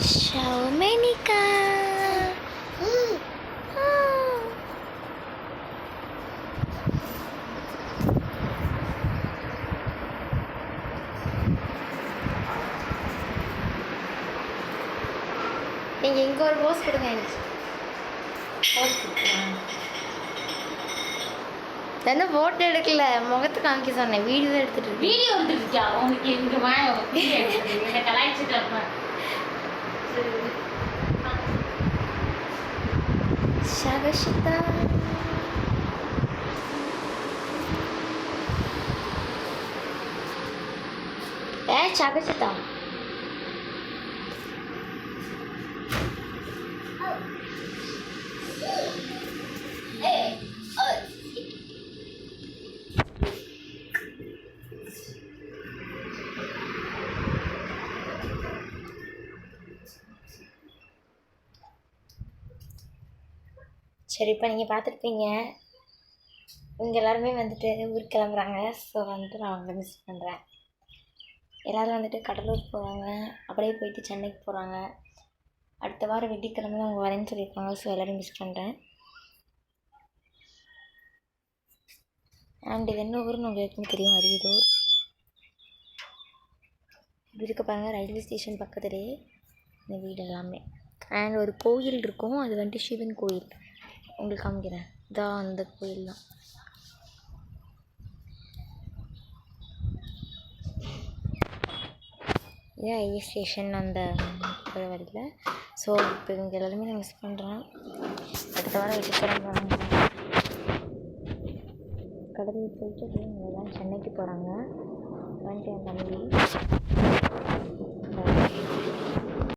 ஷவுமெனிகா நீங்கள் இங்கே ஒரு போஸ் கொடுங்க எனக்கு என்ன ஃபோட்டோ எடுக்கல முகத்தை காமிக்க சொன்னேன் வீடியோ தான் எடுத்துட்டு வீடியோ எடுத்துருக்கியா உனக்கு இங்கே வாங்க கலாய்ச்சிட்டு இருப்பேன் ஷகஷிதா ஷகஷிதா சரி இப்போ நீங்கள் பார்த்துருப்பீங்க இங்கே எல்லாருமே வந்துட்டு ஊருக்கு கிளம்புறாங்க. ஸோ வந்துட்டு நான் அவங்கள மிஸ் பண்ணுறேன். எல்லோரும் வந்துட்டு கடலூர் போகிறாங்க, அப்படியே போயிட்டு சென்னைக்கு போகிறாங்க. அடுத்த வாரம் வெள்ளிக்கிழமை தான் அவங்க வரேன்னு சொல்லியிருக்காங்க. ஸோ எல்லோரும் மிஸ் பண்ணுறேன். அண்ட் இது என்ன ஊருன்னு உங்களுக்கு தெரியும், அரியலூர். இப்படி இருக்க பாருங்கள், ரயில்வே ஸ்டேஷன் பக்கத்துலேயே இந்த வீடு எல்லாமே. அண்ட் ஒரு கோயில் இருக்கும், அது வந்துட்டு சிவன் கோயில். உங்களுக்கு காமிக்கிறேன், இதான் அந்த கோயில் தான். ஏன் ரயில்வே ஸ்டேஷன் அந்த வரல. ஸோ இப்போ இங்கே எல்லாருமே நான் மிஸ் பண்ணுறேன். அடுத்த வாரம் வெள்ளிக்கிழமை கடலூர் போயிட்டு இங்கே தான் சென்னைக்கு போகிறாங்க. வந்துட்டு என் தம்பி